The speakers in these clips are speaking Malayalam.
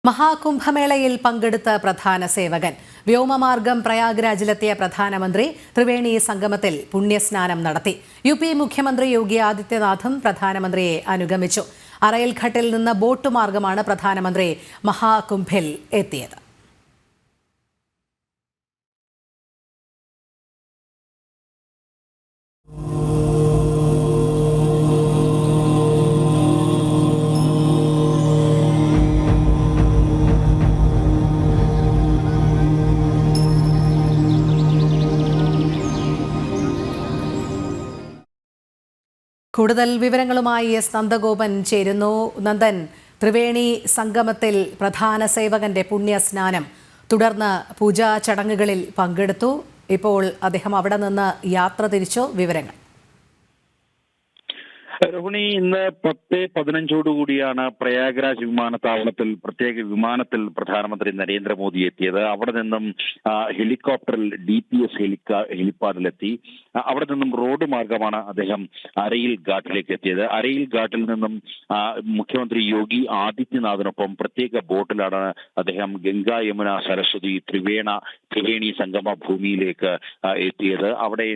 മഹാകുംഭമേളയിൽ പങ്കെടുത്ത പ്രധാന സേവകൻ വ്യോമമാർഗം പ്രയാഗ്രാജിലെത്തിയ പ്രധാനമന്ത്രി ത്രിവേണി സംഗമത്തിൽ പുണ്യസ്നാനം നടത്തി. യുപി മുഖ്യമന്ത്രി യോഗി ആദിത്യനാഥും പ്രധാനമന്ത്രിയെ അനുഗമിച്ചു. അറയിൽഘട്ടിൽ നിന്ന് ബോട്ട് മാർഗമാണ് പ്രധാനമന്ത്രി മഹാകുംഭിൽ എത്തിയത്. കൂടുതൽ വിവരങ്ങളുമായി എസ് നന്ദഗോപൻ ചേരുന്നു. നന്ദൻ, ത്രിവേണി സംഗമത്തിൽ പ്രധാന സേവകന്റെ പുണ്യസ്നാനം, തുടർന്ന് പൂജാ ചടങ്ങുകളിൽ പങ്കെടുത്തു. ഇപ്പോൾ അദ്ദേഹം അവിടെ നിന്ന് യാത്ര തിരിച്ചു. വിവരങ്ങൾ. രോഹിണി, ഇന്ന് 10:15 പ്രയാഗ്രാജ് വിമാനത്താവളത്തിൽ പ്രത്യേക വിമാനത്തിൽ പ്രധാനമന്ത്രി നരേന്ദ്രമോദി എത്തിയത്. അവിടെ നിന്നും ഹെലികോപ്റ്ററിൽ DPS ഹെലിപ്പാഡിലെത്തി. അവിടെ നിന്നും റോഡ് മാർഗമാണ് അദ്ദേഹം അരയിൽ ഘാട്ടിലേക്ക് എത്തിയത്. അരയിൽ ഘാട്ടിൽ നിന്നും മുഖ്യമന്ത്രി യോഗി ആദിത്യനാഥിനൊപ്പം പ്രത്യേക ബോട്ടിലാണ് അദ്ദേഹം ഗംഗാ, യമുന, സരസ്വതി, ത്രിവേണി സംഗമ ഭൂമിയിലേക്ക് എത്തിയത്. അവിടെ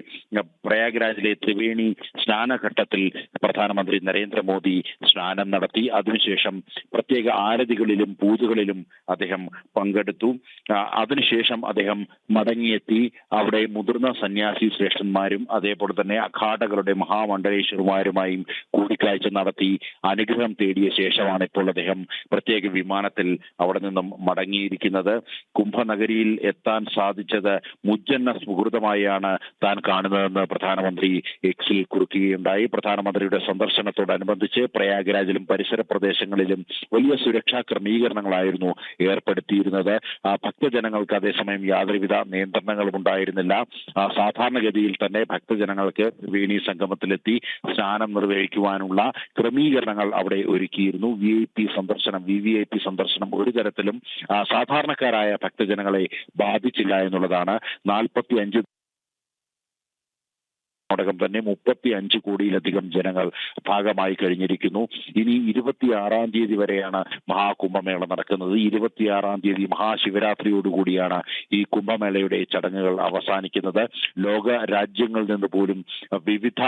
പ്രയാഗ്രാജിലെ ത്രിവേണി സ്നാനഘട്ടത്തിൽ പ്രധാനമന്ത്രി നരേന്ദ്രമോദി സ്നാനം നടത്തി. അതിനുശേഷം പ്രത്യേക ആരതികളിലും പൂജകളിലും അദ്ദേഹം പങ്കെടുത്തു. അതിനുശേഷം അദ്ദേഹം മടങ്ങിയെത്തി. അവിടെ മുതിർന്ന സന്യാസി ശ്രേഷ്ഠന്മാരും അതേപോലെ തന്നെ അഖാഡകളുടെ മഹാമണ്ഡലേശ്വരന്മാരുമായും കൂടിക്കാഴ്ച നടത്തി അനുഗ്രഹം തേടിയ ശേഷമാണ് ഇപ്പോൾ അദ്ദേഹം പ്രത്യേക വിമാനത്തിൽ അവിടെ നിന്നും മടങ്ങിയിരിക്കുന്നത്. കുംഭനഗരിയിൽ എത്താൻ സാധിച്ചത് മുജ്ജന്മ സുഹൃതമായാണ് താൻ കാണുന്നതെന്ന് പ്രധാനമന്ത്രി എക്സിൽ കുറിക്കുകയുണ്ടായി. പ്രധാനമന്ത്രിയുടെ സന്ദർശനത്തോടനുബന്ധിച്ച് പ്രയാഗ്രാജിലും പരിസര പ്രദേശങ്ങളിലും വലിയ സുരക്ഷാ ക്രമീകരണങ്ങളായിരുന്നു ഏർപ്പെടുത്തിയിരുന്നത്. ഭക്തജനങ്ങൾക്ക് അതേസമയം യാതൊരുവിധ നിയന്ത്രണങ്ങളും ഉണ്ടായിരുന്നില്ല. സാധാരണഗതിയിൽ തന്നെ ഭക്തജനങ്ങൾക്ക് ത്രിവേണി സംഗമത്തിലെത്തി സ്നാനം നിർവഹിക്കുവാനുള്ള ക്രമീകരണങ്ങൾ അവിടെ ഒരുക്കിയിരുന്നു. VVIP സന്ദർശനം ഒരു തരത്തിലും സാധാരണക്കാരായ ഭക്തജനങ്ങളെ ബാധിച്ചില്ല എന്നുള്ളതാണ്. 45 ോടകം തന്നെ 35 കോടിയിലധികം ജനങ്ങൾ ഭാഗമായി കഴിഞ്ഞിരിക്കുന്നു. ഇനി 26-ാം തീയതി വരെയാണ് മഹാകുംഭമേള നടക്കുന്നത്. 26-ാം തീയതി മഹാശിവരാത്രിയോടുകൂടിയാണ് ഈ കുംഭമേളയുടെ ചടങ്ങുകൾ അവസാനിക്കുന്നത്. ലോക രാജ്യങ്ങളിൽ നിന്ന് പോലും വിവിധ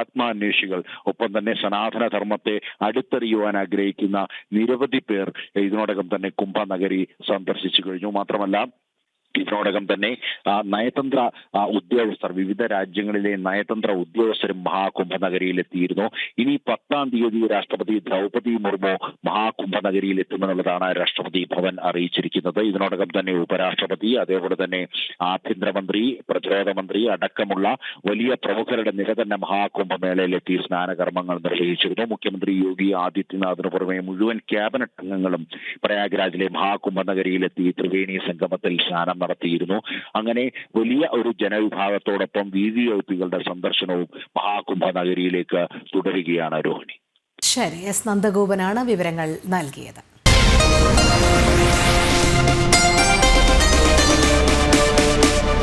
ആത്മാന്വേഷികൾ, ഒപ്പം തന്നെ സനാതന ധർമ്മത്തെ അടുത്തറിയുവാൻ ആഗ്രഹിക്കുന്ന നിരവധി പേർ ഇതിനോടകം തന്നെ കുംഭനഗരി സന്ദർശിച്ചു കഴിഞ്ഞു. മാത്രമല്ല, ഇതിനോടകം തന്നെ നയതന്ത്ര ഉദ്യോഗസ്ഥർ, വിവിധ രാജ്യങ്ങളിലെ നയതന്ത്ര ഉദ്യോഗസ്ഥരും മഹാകുംഭനഗരിയിൽ എത്തിയിരുന്നു. ഇനി 10-ാം തീയതി രാഷ്ട്രപതി ദ്രൗപദി മുർമു മഹാകുംഭനഗരിയിൽ എത്തുമെന്നുള്ളതാണ് രാഷ്ട്രപതി ഭവൻ അറിയിച്ചിരിക്കുന്നത്. ഇതിനോടകം തന്നെ ഉപരാഷ്ട്രപതി, അതേപോലെ തന്നെ ആഭ്യന്തരമന്ത്രി, പ്രതിരോധ മന്ത്രി അടക്കമുള്ള വലിയ പ്രമുഖരുടെ നിര തന്നെ മഹാകുംഭമേളയിലെത്തി സ്നാനകർമ്മങ്ങൾ നിർവഹിച്ചിരുന്നു. മുഖ്യമന്ത്രി യോഗി ആദിത്യനാഥിന് പുറമെ മുഴുവൻ ക്യാബിനറ്റ് അംഗങ്ങളും പ്രയാഗ്രാജിലെ മഹാകുംഭനഗരിയിലെത്തി ത്രിവേണി സംഗമത്തിൽ സ്നാനം നടത്തിയിരുന്നു. അങ്ങനെ വലിയ ഒരു ജനവിഭാഗത്തോടൊപ്പം VVIPകളുടെ സന്ദർശനവും മഹാകുംഭനഗരിയിലേക്ക് തുടരുകയാണ്. രോഹിണി. ശരി, എസ് നന്ദഗോപനാണ് വിവരങ്ങൾ നൽകിയത്.